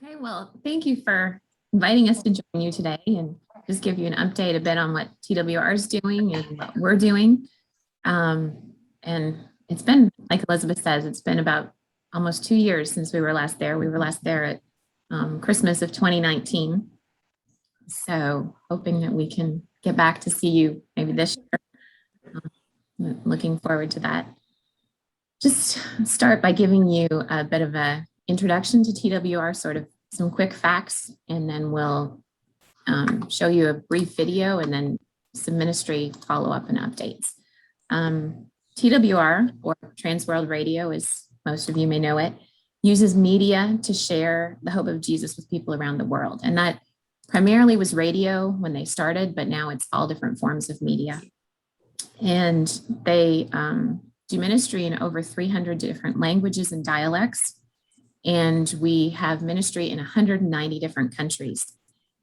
Okay, well, thank you for inviting us to join you today and just give you an update a bit on what TWR is doing and what we're doing. And it's been, like Elizabeth says, it's been about almost 2 years since we were last there. We were last there at Christmas of 2019. So hoping that we can get back to see you maybe this year. Looking forward to that. Just start by giving you a bit of an introduction to TWR, sort of some quick facts, and then we'll show you a brief video and then some ministry follow-up and updates. TWR, or Trans World Radio, as most of you may know it, uses media to share the hope of Jesus with people around the world. And that primarily was radio when they started, but now it's all different forms of media. And they do ministry in over 300 different languages and dialects. And we have ministry in 190 different countries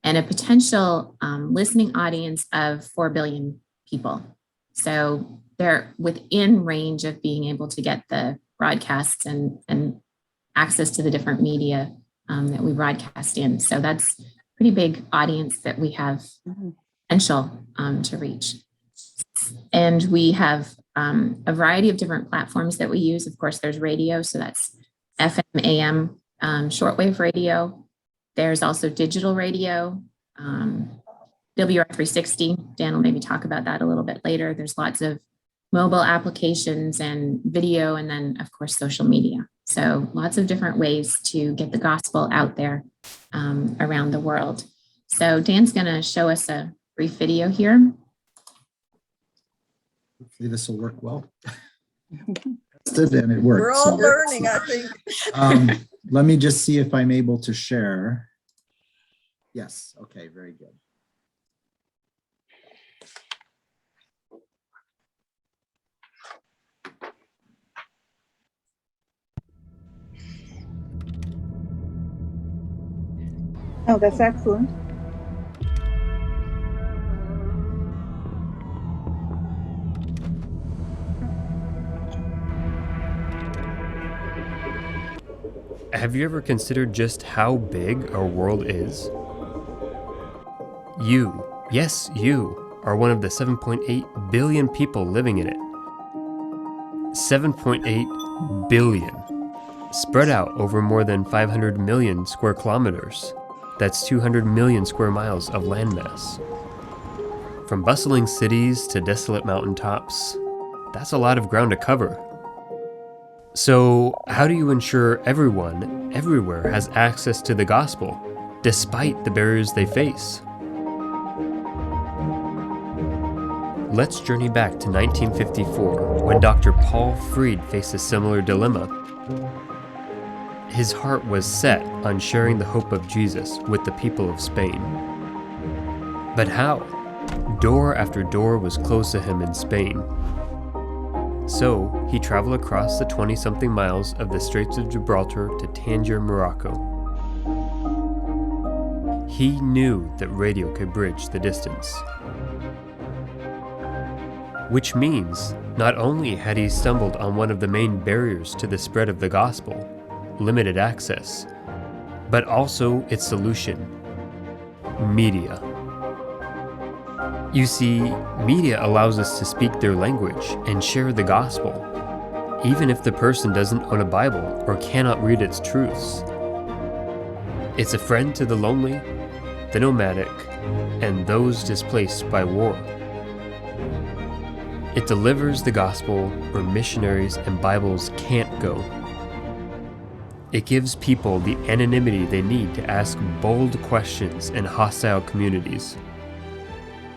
and a potential listening audience of 4 billion people. So they're within range of being able to get the broadcasts and access to the different media that we broadcast in. So that's a pretty big audience that we have potential to reach. And we have a variety of different platforms that we use. Of course, there's radio, so that's FM, AM, shortwave radio. There's also digital radio, WR360. Dan will maybe talk about that a little bit later. There's lots of mobile applications and video, and then, of course, social media. So lots of different ways to get the gospel out there around the world. So Dan's going to show us a brief video here. Hopefully this will work well. And it works. We're all learning, I think. Let me just see if I'm able to share. Yes, okay, very good. Oh, that's excellent. Have you ever considered just how big our world is? You, yes, you, are one of the 7.8 billion people living in it. 7.8 billion, spread out over more than 500 million square kilometers. That's 200 million square miles of landmass. From bustling cities to desolate mountaintops, that's a lot of ground to cover. So, how do you ensure everyone, everywhere, has access to the gospel, despite the barriers they face? Let's journey back to 1954, when Dr. Paul Freed faced a similar dilemma. His heart was set on sharing the hope of Jesus with the people of Spain. But how? Door after door was closed to him in Spain. So, he traveled across the 20-something miles of the Straits of Gibraltar to Tangier, Morocco. He knew that radio could bridge the distance. Which means, not only had he stumbled on one of the main barriers to the spread of the gospel, limited access, but also its solution: media. You see, media allows us to speak their language and share the gospel, even if the person doesn't own a Bible or cannot read its truths. It's a friend to the lonely, the nomadic, and those displaced by war. It delivers the gospel where missionaries and Bibles can't go. It gives people the anonymity they need to ask bold questions in hostile communities.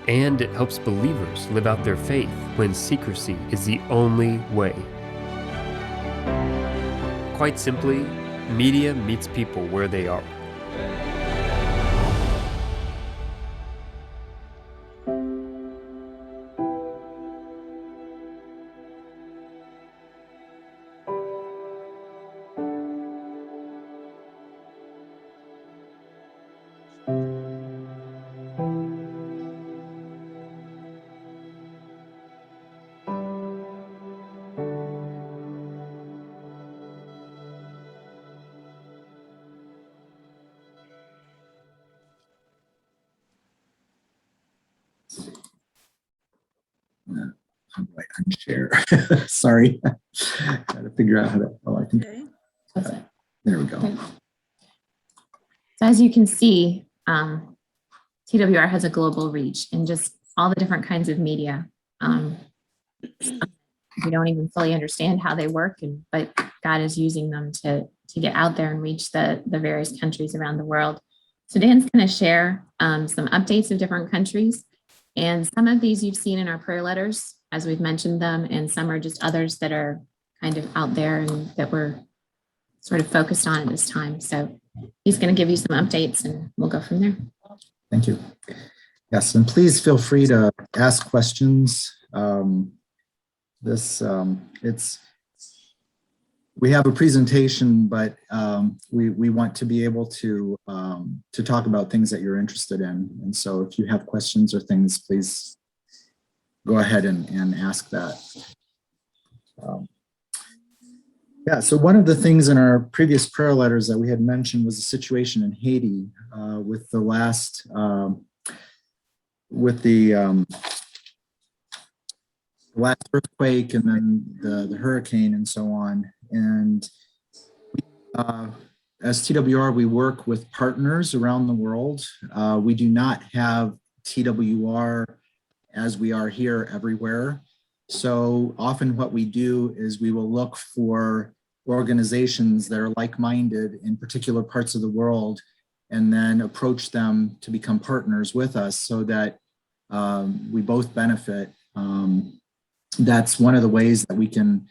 And it helps believers live out their faith when secrecy is the only way. Quite simply, media meets people where they are. how do I unshare? Sorry. Got to figure out how to, oh, I think, Okay. That's it. there we go. Okay. So as you can see, TWR has a global reach in just all the different kinds of media. We don't even fully understand how they work, but God is using them to get out there and reach the various countries around the world. So Dan's going to share some updates of different countries. And some of these you've seen in our prayer letters, as we've mentioned them, and some are just others that are kind of out there and that we're sort of focused on at this time. So he's going to give you some updates and we'll go from there. Thank you. Yes, and please feel free to ask questions. We have a presentation, but we want to be able to talk about things that you're interested in. And so if you have questions or things, please go ahead and ask that. Yeah, so one of the things in our previous prayer letters that we had mentioned was the situation in Haiti with the last, last earthquake and then the hurricane and so on. And as TWR, we work with partners around the world. We do not have TWR as we are here everywhere. So often what we do is we will look for organizations that are like-minded in particular parts of the world and then approach them to become partners with us so that we both benefit. That's one of the ways that we can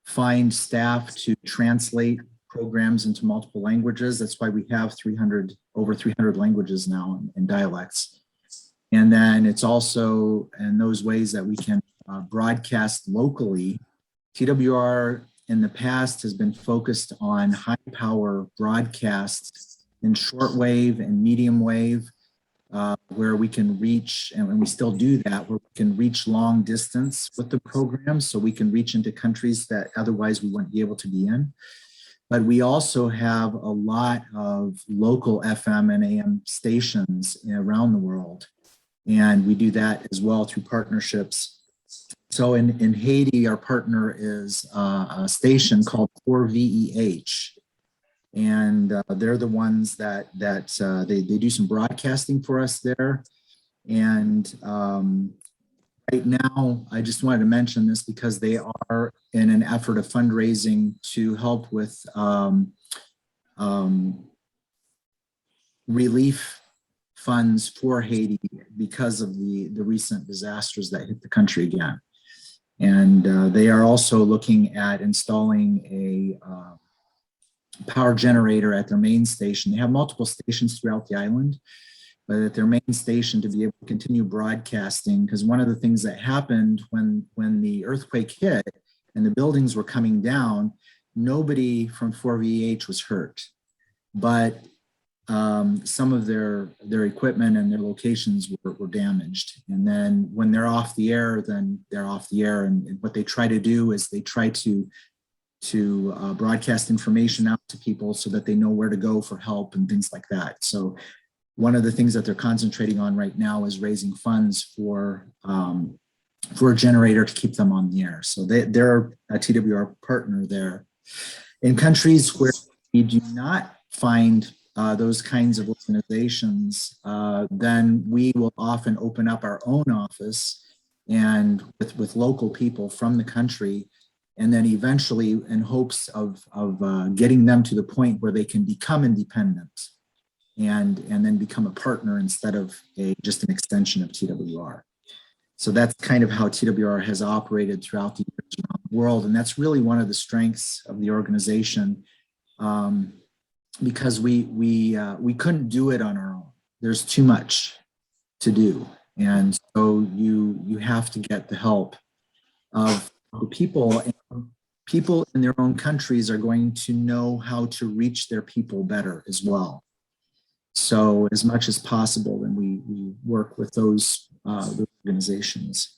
find staff to translate programs into multiple languages. That's why we have over 300 languages now in dialects. And then it's also in those ways that we can broadcast locally. TWR in the past has been focused on high power broadcasts in shortwave and medium wave, where we can reach, and we still do that, where we can reach long distance with the program, so we can reach into countries that otherwise we wouldn't be able to be in. But we also have a lot of local FM and AM stations around the world, and we do that as well through partnerships. So in Haiti, our partner is a station called 4VEH. And they're the ones that they do some broadcasting for us there. And right now, I just wanted to mention this because they are in an effort of fundraising to help with relief funds for Haiti because of the recent disasters that hit the country again. And they are also looking at installing a power generator at their main station. They have multiple stations throughout the island, but at their main station to be able to continue broadcasting, because one of the things that happened when the earthquake hit and the buildings were coming down, nobody from 4VH was hurt, but some of their equipment and their locations were damaged. And then when they're off the air, then they're off the air. And what they try to do is they try to broadcast information out to people so that they know where to go for help and things like that. So one of the things that they're concentrating on right now is raising funds for a generator to keep them on the air. So they're a TWR partner there. In countries where we do not find those kinds of organizations, then we will often open up our own office and with local people from the country, and then eventually in hopes of getting them to the point where they can become independent and then become a partner instead of just an extension of TWR. So that's kind of how TWR has operated throughout the years around the world. And that's really one of the strengths of the organization, because we couldn't do it on our own. There's too much to do. And so you have to get the help of the people. And people in their own countries are going to know how to reach their people better as well. So as much as possible, then we work with those organizations.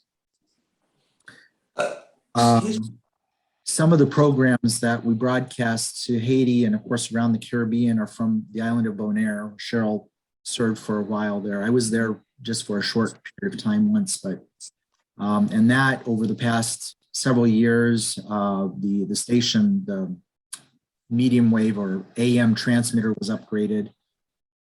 Some of the programs that we broadcast to Haiti and of course around the Caribbean are from the island of Bonaire. Cheryl served for a while there. I was there just for a short period of time once, but And that over the past several years, the station, the medium wave or AM transmitter was upgraded.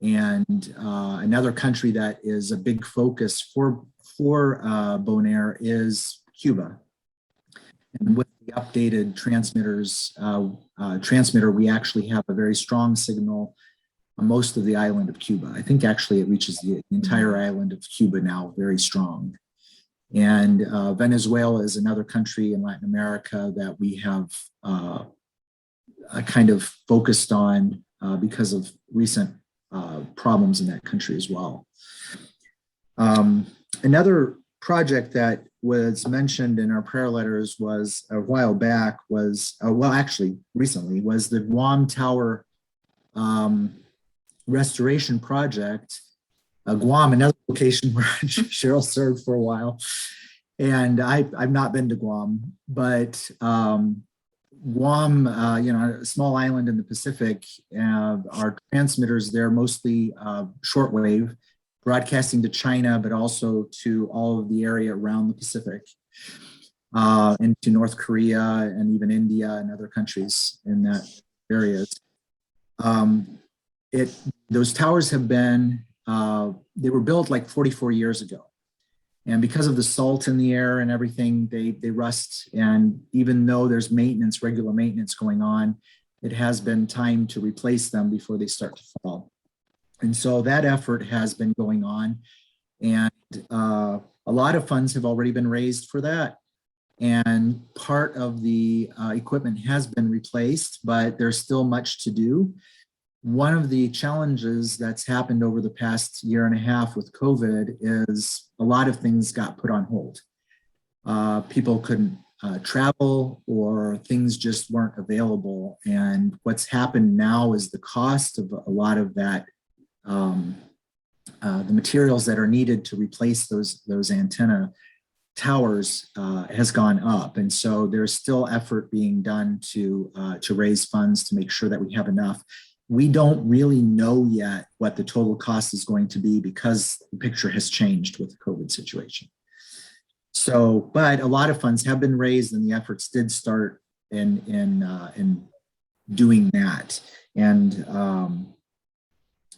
And another country that is a big focus for Bonaire is Cuba. And with the updated transmitter, we actually have a very strong signal on most of the island of Cuba. I think actually it reaches the entire island of Cuba now, very strong. And Venezuela is another country in Latin America that we have kind of focused on because of recent problems in that country as well. Another project that was mentioned in our prayer letters was a while back was, well, actually recently, was the Guam Tower restoration project. Guam, another location where Cheryl served for a while. And I've not been to Guam, but Guam, a small island in the Pacific, our transmitters there mostly shortwave, broadcasting to China, but also to all of the area around the Pacific, and to North Korea and even India and other countries in that areas. Those towers have been, they were built like 44 years ago. And because of the salt in the air and everything, they rust. And even though there's maintenance, regular maintenance going on, it has been time to replace them before they start to fall. And so that effort has been going on. And a lot of funds have already been raised for that. And part of the equipment has been replaced, but there's still much to do. One of the challenges that's happened over the past year and a half with COVID is a lot of things got put on hold. People couldn't travel, or things just weren't available. And what's happened now is the cost of a lot of that, the materials that are needed to replace those antenna towers has gone up. And so there's still effort being done to raise funds to make sure that we have enough. We don't really know yet what the total cost is going to be because the picture has changed with the COVID situation. So, but a lot of funds have been raised, and the efforts did start in doing that. And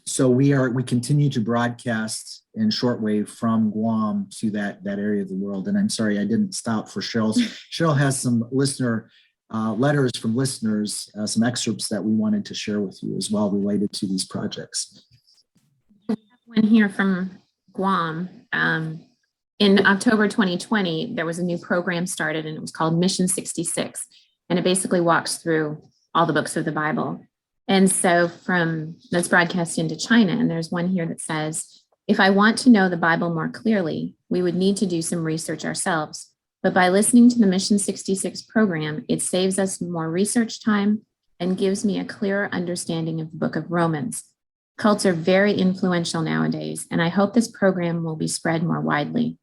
so we continue to broadcast in shortwave from Guam to that area of the world. And I'm sorry I didn't stop for Cheryl. Cheryl has some listener letters from listeners, some excerpts that we wanted to share with you as well related to these projects. One here from Guam. In October 2020, there was a new program started, and it was called Mission 66. And it basically walks through all the books of the Bible. And so that's broadcast into China. And there's one here that says, if I want to know the Bible more clearly, we would need to do some research ourselves. But by listening to the Mission 66 program, it saves us more research time and gives me a clearer understanding of the book of Romans. Cults are very influential nowadays, and I hope this program will be spread more widely.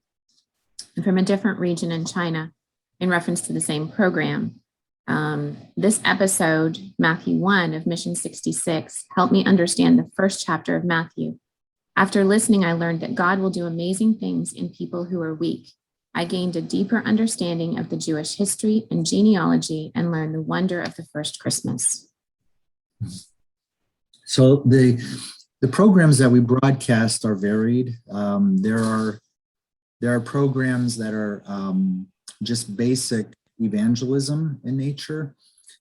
And from a different region in China, in reference to the same program, this episode, Matthew 1 of Mission 66, helped me understand the first chapter of Matthew. After listening, I learned that God will do amazing things in people who are weak. I gained a deeper understanding of the Jewish history and genealogy and learned the wonder of the first Christmas. So the programs that we broadcast are varied. There are programs that are just basic evangelism in nature.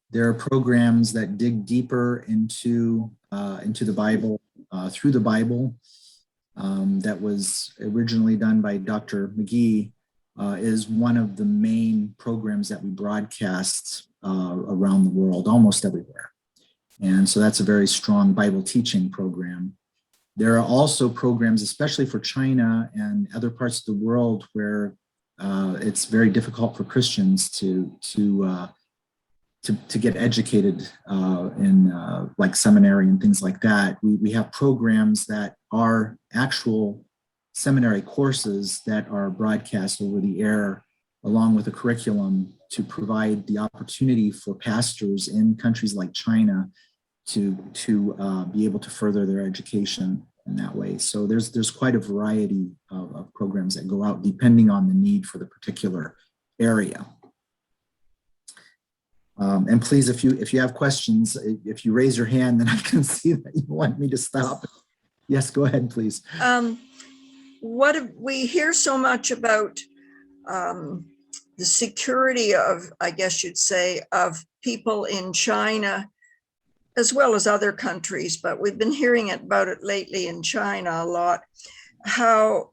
There are programs that dig deeper into the Bible, through the Bible, that was originally done by Dr. McGee, is one of the main programs that we broadcast around the world, almost everywhere. And so that's a very strong Bible teaching program. There are also programs, especially for China and other parts of the world, where it's very difficult for Christians to get educated in like seminary and things like that. We have programs that are actual seminary courses that are broadcast over the air, along with a curriculum to provide the opportunity for pastors in countries like China to be able to further their education in that way. So there's quite a variety of programs. programs that go out depending on the need for the particular area. And please, if you have questions, if you raise your hand, then I can see that you want me to stop. Yes, go ahead, please. We hear so much about the security of, I guess you'd say, of people in China, as well as other countries, but we've been hearing about it lately in China a lot, how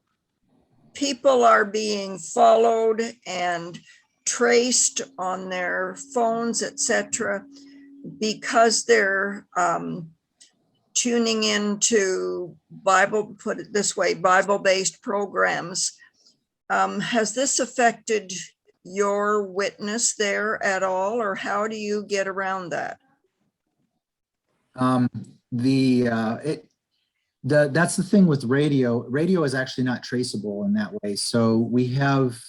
people are being followed and traced on their phones, etc., because they're tuning into Bible, put it this way, Bible-based programs. Has this affected your witness there at all, or how do you get around that? That's the thing with radio. Radio is actually not traceable in that way. So we have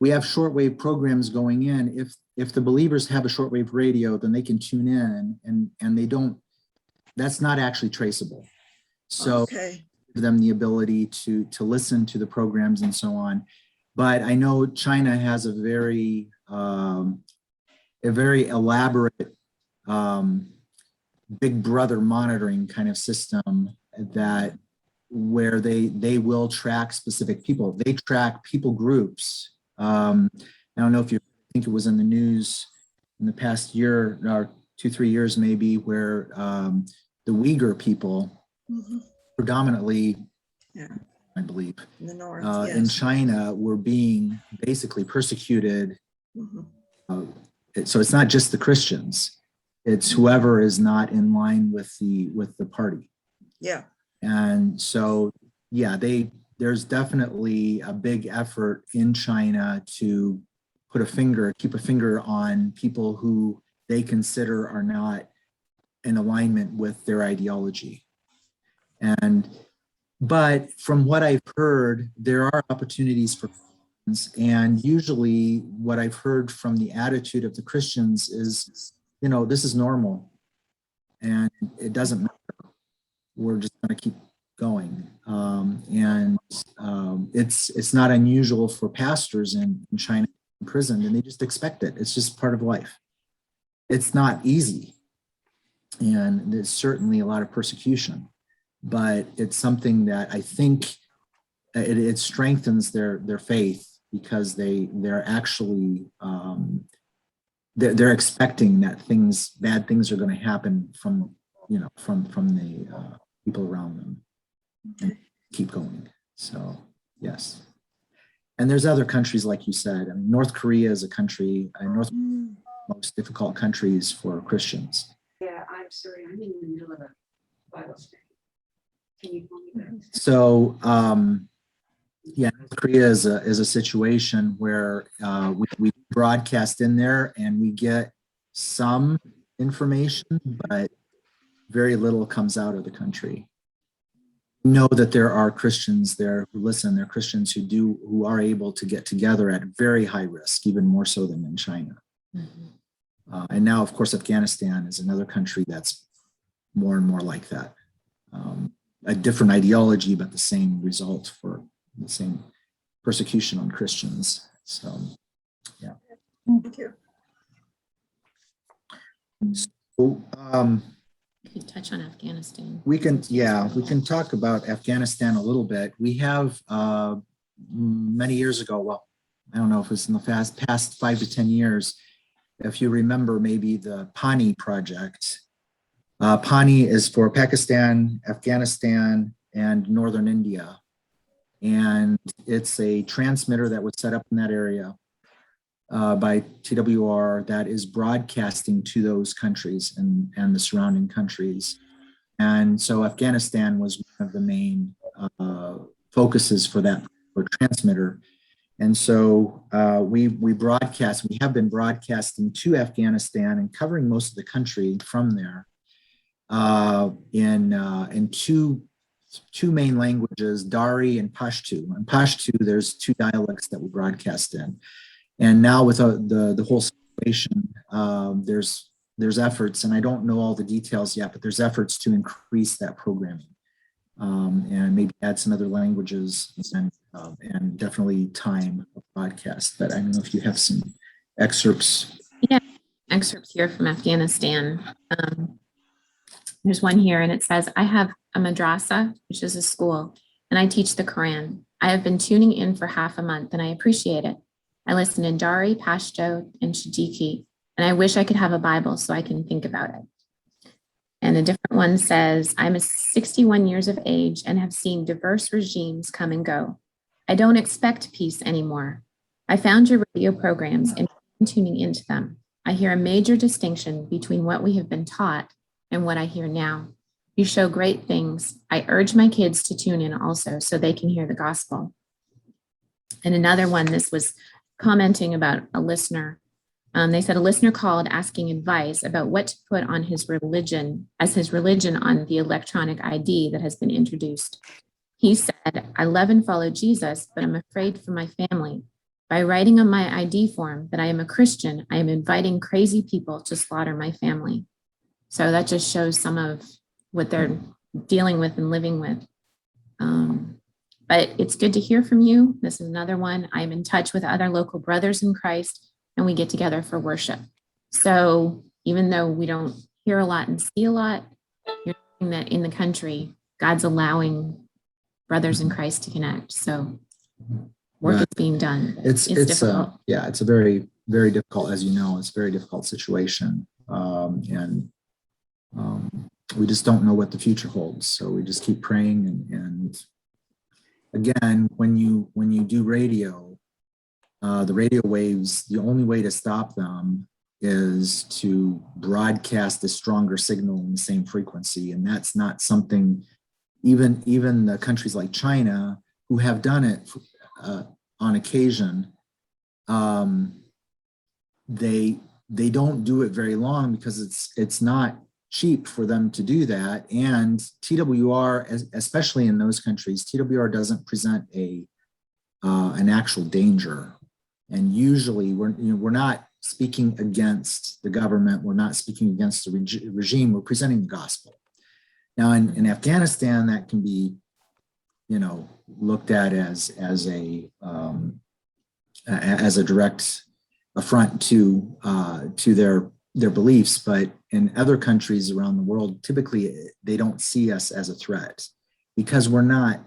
shortwave programs going in. If the believers have a shortwave radio, then they can tune in, and they don't. That's not actually traceable. So Okay. give them the ability to listen to the programs and so on. But I know China has a very elaborate Big Brother monitoring kind of system that where they will track specific people. They track people groups. I don't know if you think it was in the news in the past year or 2-3 years maybe, where the Uyghur people, predominantly, I believe, In the north, in yes. China, were being basically persecuted. So it's not just the Christians; it's whoever is not in line with the party. Yeah. And so, yeah, there's definitely a big effort in China to keep a finger on people who they consider are not in alignment with their ideology. But from what I've heard, there are opportunities for Christians, and usually what I've heard from the attitude of the Christians is, this is normal and it doesn't matter. We're just going to keep going. It's not unusual for pastors in China imprisoned, and they just expect it. It's just part of life. It's not easy, and there's certainly a lot of persecution, but it's something that I think it strengthens their faith, because they're actually they're expecting that bad things are going to happen from the people around them, and keep going. So yes. And there's other countries, like you said. I mean, North Korea is a country, most difficult countries for Christians. Yeah, I'm sorry, I'm in the middle of a Bible study. Can you call me back? So, North Korea is a situation where we broadcast in there and we get some information, but very little comes out of the country. Know that there are Christians there who listen. There are Christians who are able to get together at very high risk, even more so than in China. And now, of course, Afghanistan is another country that's more and more like that. A different ideology, but the same result for the same persecution on Christians. So, yeah. Thank you. So, We could touch on Afghanistan. we can talk about Afghanistan a little bit. We have many years ago, well, I don't know if it's in the past 5 to 10 years, if you remember maybe the Pani project. Pani is for Pakistan, Afghanistan, and Northern India. And it's a transmitter that was set up in that area by TWR that is broadcasting to those countries and the surrounding countries. And so Afghanistan was one of the main focuses for that transmitter. And so we have been broadcasting to Afghanistan and covering most of the country from there in two main languages, Dari and Pashto. And Pashto, there's 2 dialects that we broadcast in. And now with the whole situation, there's efforts, and I don't know all the details yet, but there's efforts to increase that programming and maybe add some other languages and definitely time a podcast. But I don't know if you have some excerpts. Excerpts here from Afghanistan. There's one here and it says, I have a madrasa, which is a school, and I teach the Quran. I have been tuning in for half a month and I appreciate it. I listen in Dari, Pashto, and Shajiki, and I wish I could have a Bible so I can think about it. And a different one says, I'm 61 years of age and have seen diverse regimes come and go. I don't expect peace anymore. I found your radio programs and I'm tuning into them. I hear a major distinction between what we have been taught and what I hear now. You show great things. I urge my kids to tune in also so they can hear the gospel. And another one, this was commenting about a listener. They said a listener called asking advice about what to put on his religion as his religion on the electronic ID that has been introduced. He said, I love and follow Jesus, but I'm afraid for my family. By writing on my ID form that I am a Christian, I am inviting crazy people to slaughter my family. So that just shows some of what they're dealing with and living with. But it's good to hear from you. This is another one. I'm in touch with other local brothers in Christ, and we get together for worship. So even though we don't hear a lot and see a lot, you're seeing that in the country, God's allowing brothers in Christ to connect. So work is being done. It's difficult. it's a very, very difficult, as you know, it's a very difficult situation. We just don't know what the future holds. So we just keep praying. And again, when you do radio, the radio waves, the only way to stop them is to broadcast a stronger signal in the same frequency. And that's not something, even the countries like China, who have done it on occasion, they don't do it very long because it's not cheap for them to do that. And TWR, especially in those countries, TWR doesn't present an actual danger. And usually we're not speaking against the government. We're not speaking against the regime. We're presenting the gospel. Now in Afghanistan, that can be, looked at as a direct affront to their beliefs. But in other countries around the world, typically they don't see us as a threat because we're not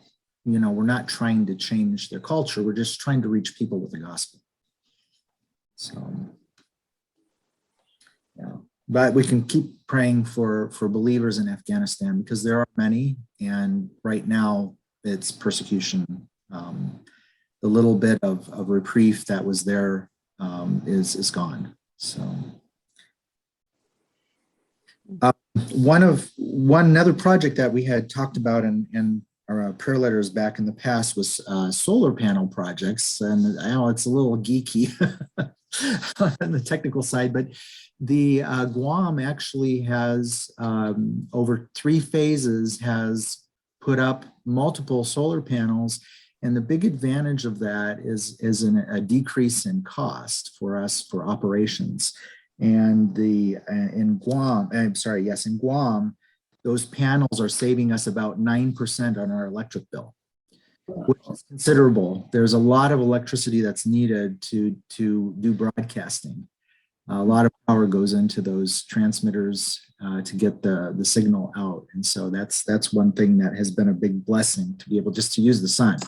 trying to change their culture. We're just trying to reach people with the gospel. So, yeah, but we can keep praying for believers in Afghanistan because there are many, and right now it's persecution. The little bit of reprieve that was there is gone. So, another project that we had talked about in our prayer letters back in the past was solar panel projects, and I know it's a little geeky on the technical side, but the Guam actually has over 3 phases has put up multiple solar panels, and the big advantage of that is a decrease in cost for us for operations. And in Guam, those panels are saving us about 9% on our electric bill, which is considerable. There's a lot of electricity that's needed to do broadcasting. A lot of power goes into those transmitters to get the signal out. And so that's one thing that has been a big blessing, to be able just to use the sun.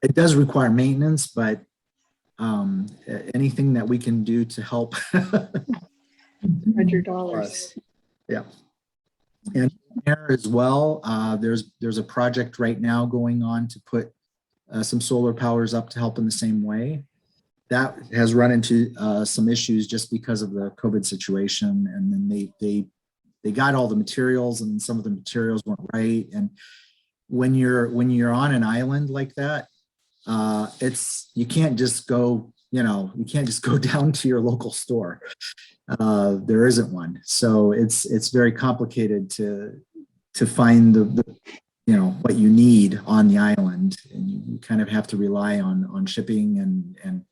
It does require maintenance, but anything that we can do to help. $100. Yeah. And there as well, there's a project right now going on to put some solar powers up to help in the same way. That has run into some issues just because of the COVID situation, and then they got all the materials, and some of the materials weren't right. And when you're on an island like that, you can't just go down to your local store. There isn't one, so it's very complicated to find the what you need on the island, and you kind of have to rely on shipping and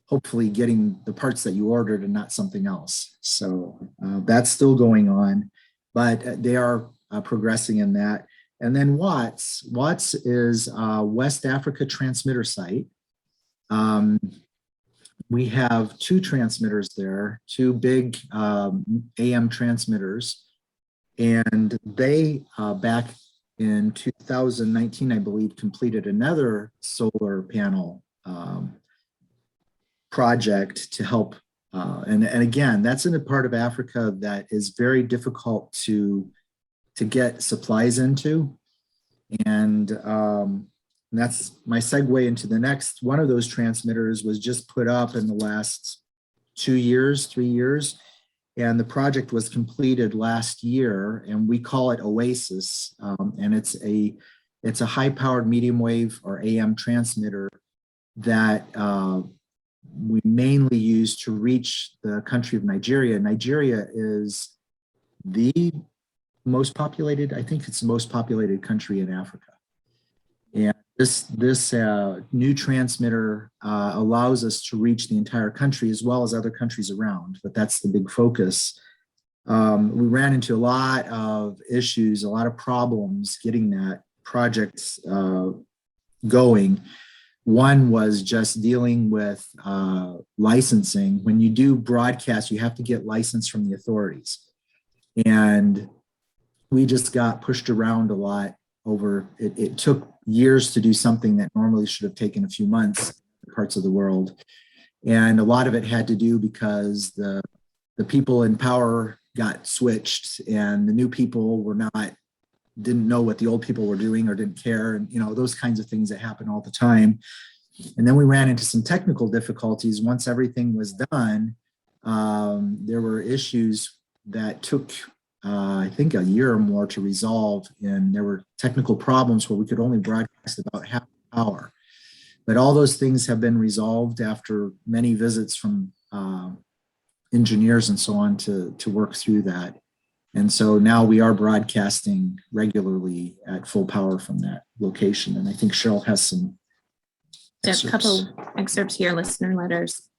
hopefully getting the parts that you ordered and not something else. So that's still going on, but they are progressing in that. And then Watts. Watts is a West Africa transmitter site. We have two transmitters there, two big AM transmitters. And they, back in 2019, I believe, completed another solar panel project to help. And again, that's in a part of Africa that is very difficult to get supplies into. And that's my segue into the next. One of those transmitters was just put up in the last 2 years, 3 years. And the project was completed last year, and we call it Oasis. And it's a high-powered medium wave or AM transmitter that we mainly use to reach the country of Nigeria. Nigeria is the most populated, I think it's the most populated country in Africa. And this new transmitter allows us to reach the entire country as well as other countries around, but that's the big focus. We ran into a lot of issues, a lot of problems getting that project going. One was just dealing with licensing. When you do broadcast, you have to get license from the authorities. And we just got pushed around a lot over, it took years to do something that normally should have taken a few months in parts of the world. And a lot of it had to do because the people in power got switched and the new people didn't know what the old people were doing or didn't care. And, those kinds of things that happen all the time. And then we ran into some technical difficulties. Once everything was done, there were issues that took I think a year or more to resolve, and there were technical problems where we could only broadcast about half an hour. But all those things have been resolved after many visits from engineers and so on to work through that. And so now we are broadcasting regularly at full power from that location. And I think Cheryl has some Just a couple excerpts here, listener letters.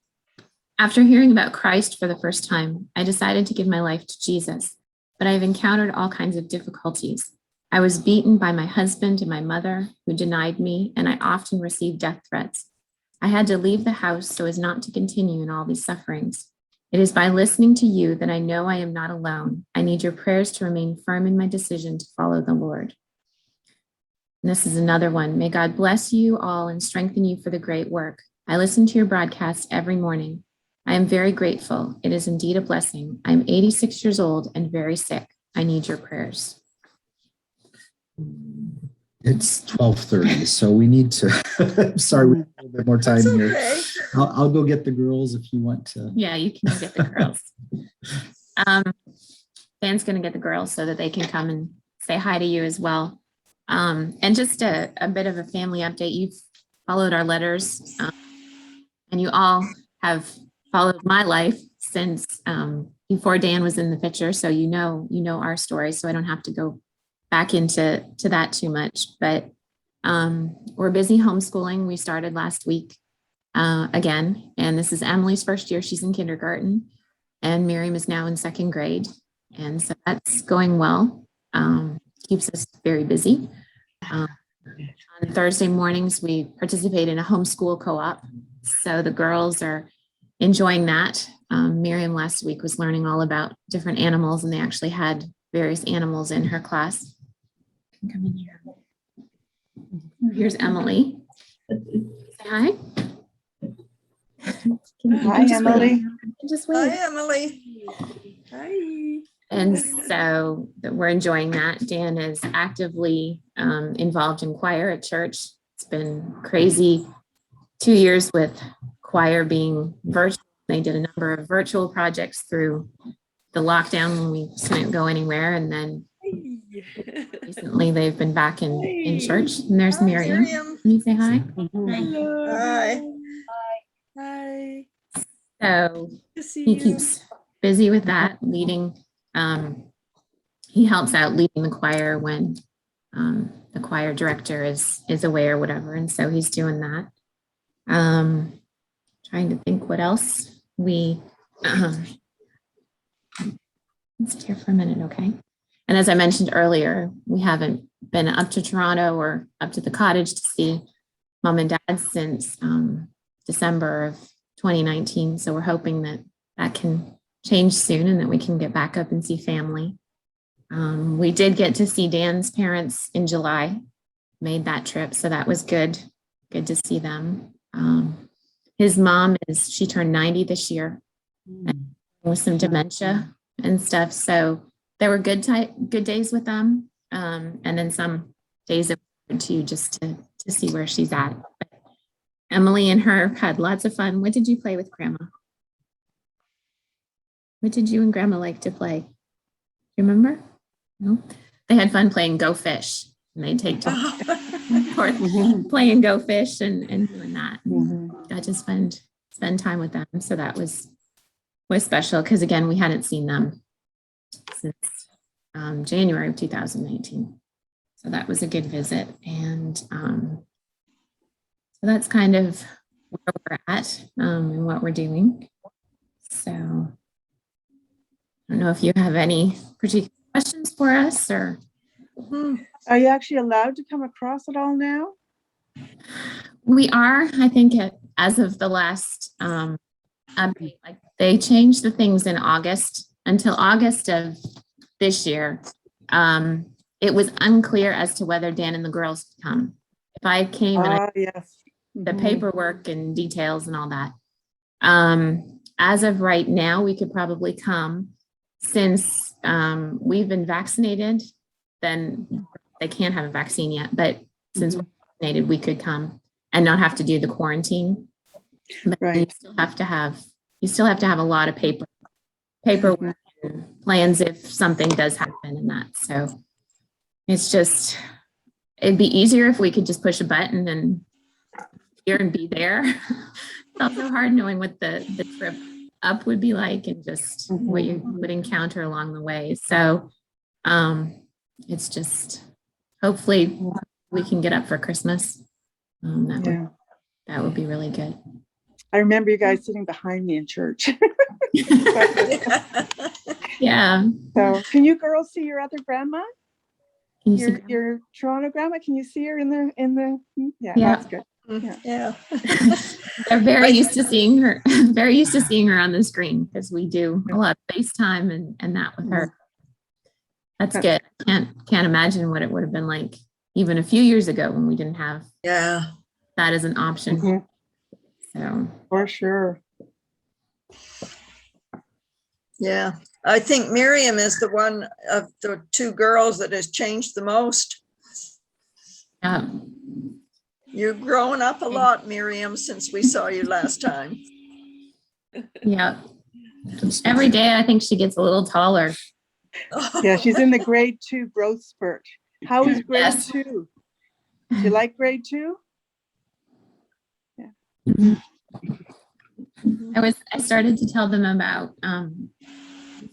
After hearing about Christ for the first time, I decided to give my life to Jesus. But I've encountered all kinds of difficulties. I was beaten by my husband and my mother, who denied me, and I often received death threats. I had to leave the house so as not to continue in all these sufferings. It is by listening to you that I know I am not alone. I need your prayers to remain firm in my decision to follow the Lord. And this is another one. May God bless you all and strengthen you for the great work. I listen to your broadcast every morning. I am very grateful. It is indeed a blessing. I'm 86 years old and very sick. I need your prayers. It's 12:30, so we need to, I'm sorry, we have a little bit more time That's here. okay. I'll go get the girls if you want to. Yeah, you can get the girls. Dan's going to get the girls so that they can come and say hi to you as well. And just a bit of a family update. You've followed our letters, and you all have followed my life since before Dan was in the picture. So you know our story. So I don't have to go back into that too much. But we're busy homeschooling. We started last week again. And this is Emily's first year. She's in kindergarten. And Miriam is now in second grade. And so that's going well. Keeps us very busy. On Thursday mornings, we participate in a homeschool co-op. So the girls are enjoying that. Miriam last week was learning all about different animals, and they actually had various animals in her class. Come in here. Here's Emily. Say hi. Hi, Emily. Just Hi, wait. Emily. Hi. And so we're enjoying that. Dan is actively involved in choir at church. It's been crazy 2 years with choir being virtual. They did a number of virtual projects through the lockdown when we couldn't go anywhere. And then recently they've been back in church. And there's Hi, Miriam. Miriam. Can you say hi? Hello. Hi. Hi. So Good to see he you. keeps busy with that, leading. He helps out leading the choir when the choir director is away or whatever. And so he's doing that. Trying to think what else we, let's sit here for a minute, okay? And as I mentioned earlier, we haven't been up to Toronto or up to the cottage to see mom and dad since December of 2019. So we're hoping that that can change soon and that we can get back up and see family. We did get to see Dan's parents in July, made that trip. So that was good to see them. His mom she turned 90 this year with some dementia and stuff. So there were good days with them. And then some days that were good too, just to see where she's at. But Emily and her had lots of fun. What did you play with Grandma? What did you and Grandma like to play? You remember? No? They had fun playing Go Fish. And they take to playing Go Fish and doing that. Got to spend time with them. So that was special because again, we hadn't seen them since January of 2019. So that was a good visit. And so that's kind of where we're at and what we're doing. So I don't know if you have any particular questions for us or. Are you actually allowed to come across at all now? We are, I think, as of the last update, like they changed the things in August until August of this year. It was unclear as to whether Dan and the girls could come. If I came and Yes. the paperwork and details and all that. As of right now, we could probably come since we've been vaccinated, then they can't have a vaccine yet, but since we're vaccinated, we could come and not have to do the quarantine. But Right. you still have to have a lot of paperwork and plans if something does happen and that. So it's just, it'd be easier if we could just push a button and here and be there. It's also hard knowing what the trip up would be like and just what you would encounter along the way. So it's just, hopefully we can get up for Christmas. That would be really good. I remember you guys sitting behind me in church. Yeah. So can you girls see your other grandma? Can you see Grandma? Your Toronto grandma? Can you see her in the yeah, Yeah. that's good. Yeah. They're very used to seeing her, on the screen because we do a lot of FaceTime and that with her. That's good. Can't imagine what it would have been like even a few years ago when we didn't have Yeah. that as an option. So For sure. Yeah. I think Miriam is the one of the two girls that has changed the most. yeah, You've grown up a lot, Miriam, since we saw you last time. yeah. Every day I think she gets a little taller. Yeah, she's in the grade 2 growth spurt. How is grade Yes. 2? Do you like grade 2? I started to tell them about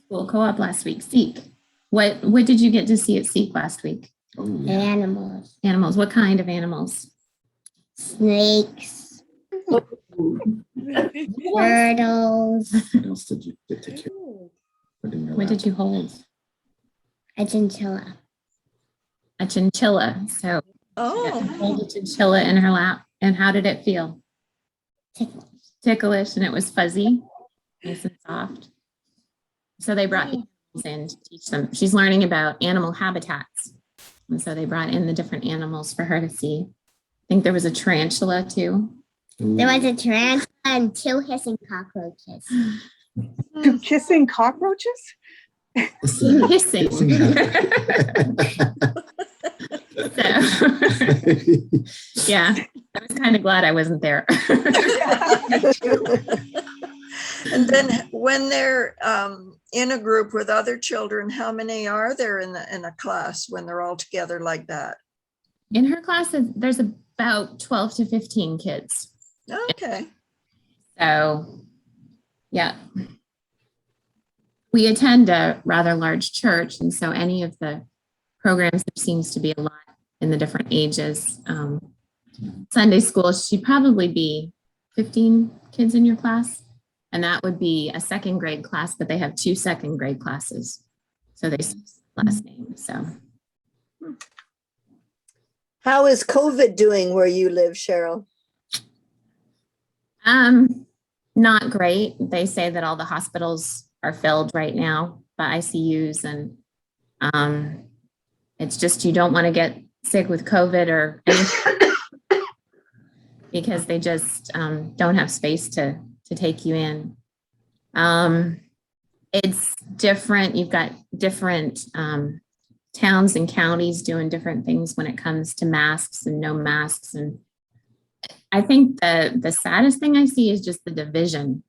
school co-op last week, Seek. What did you get to see at Seek last week? Animals, Animals. What kind of animals? snakes, turtles, What else did you get to care? What did you hold? a chinchilla. A chinchilla. So Oh, hold a chinchilla in her lap. And how did it feel? Ticklish, and it was fuzzy, nice and soft. So they brought animals in to teach them. She's learning about animal habitats. And so they brought in the different animals for her to see. I think there was a tarantula too. There was a tarantula and 2 hissing cockroaches. 2 kissing cockroaches? Hissing. So, yeah, I was kind of glad I wasn't there. and then when they're in a group with other children, how many are there in a class when they're all together like that? In her class, there's about 12 to 15 kids. Okay. So, yeah. We attend a rather large church, and so any of the programs, there seems to be a lot in the different ages. Sunday school, she'd probably be 15 kids in your class, and that would be a 2nd grade class, but they have 2 2nd grade classes. So they last name. So How is COVID doing where you live, Cheryl? Not great. They say that all the hospitals are filled right now by ICUs, and it's just you don't want to get sick with COVID or anything because they just don't have space to take you in. It's different. You've got different towns and counties doing different things when it comes to masks and no masks. And I think the saddest thing I see is just the division.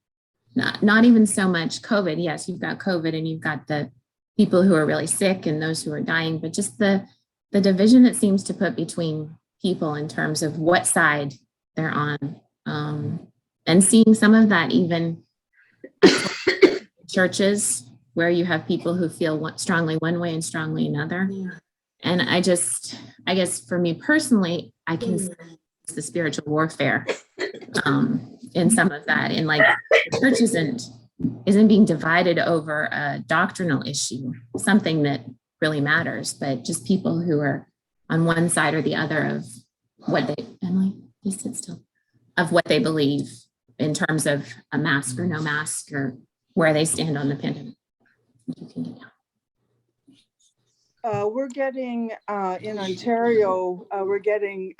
Not even so much COVID. Yes, you've got COVID and you've got the people who are really sick and those who are dying, but just the division it seems to put between people in terms of what side they're on. And seeing some of that even churches where you have people who feel strongly one way and strongly another. And I guess for me personally, I can see the spiritual warfare in some of that. And like the church isn't being divided over a doctrinal issue, something that really matters, but just people who are on one side or the other of what they, Emily, please sit still, of what they believe in terms of a mask or no mask or where they stand on the pandemic. You can get down. We're getting, in Ontario, we're getting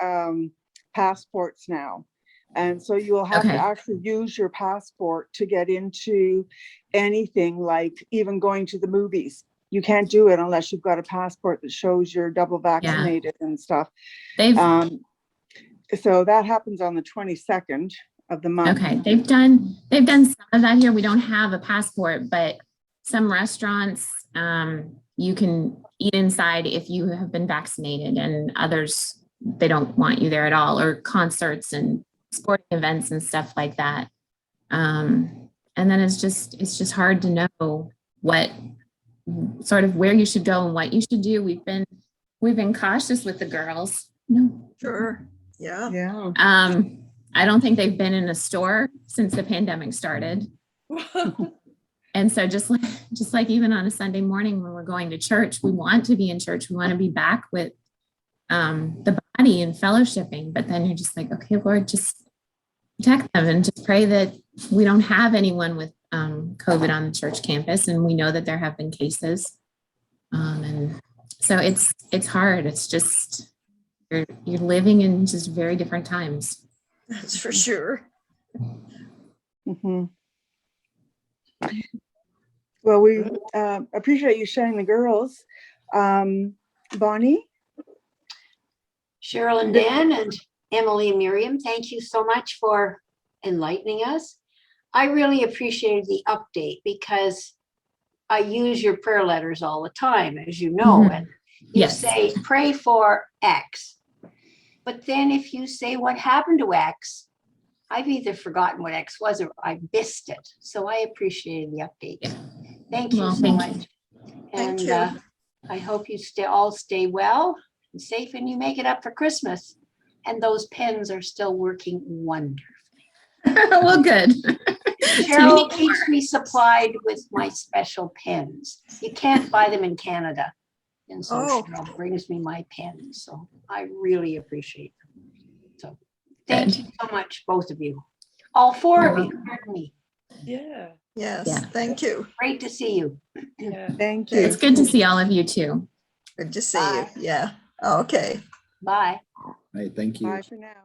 passports now. And so you will have to actually use your passport to get into anything, like even going to the movies. You can't do it unless you've got a passport that shows you're double vaccinated and stuff. So that happens on the 22nd of the month. Okay, they've done some of that here. We don't have a passport, but some restaurants, you can eat inside if you have been vaccinated, and others, they don't want you there at all, or concerts and sporting events and stuff like that. And then it's just hard to know what sort of where you should go and what you should do. We've been cautious with the girls. No. Sure. Yeah. Yeah. I don't think they've been in a store since the pandemic started. And so just like even on a Sunday morning when we're going to church, we want to be in church. We want to be back with the body and fellowshipping. But then you're just like, okay, Lord, just protect them and just pray that we don't have anyone with COVID on the church campus. And we know that there have been cases. And so it's hard. It's just, you're living in just very different times. That's for sure. Mm-hmm. Well, we appreciate you sharing the girls. Bonnie? Cheryl and Dan and Emily and Miriam, thank you so much for enlightening us. I really appreciated the update because I use your prayer letters all the time, as you know, and you say, pray for X. But then if you say what happened to X, I've either forgotten what X was or I missed it. So I appreciated the update. Yeah. Thank you so much. Thank And you. I hope you all stay well and safe and you make it up for Christmas. And those pens are still working wonderfully. Well, good. Cheryl keeps me supplied with my special pens. You can't buy them in Canada. And so Cheryl brings me my pens. So I really appreciate them. So thank you so much, both of you. All four of you, pardon me. Yeah. Yes, thank you. Great to see you. Thank you. It's good to see all of you too. Good to see you. Yeah. Okay. Bye. All right, thank you. Bye for now.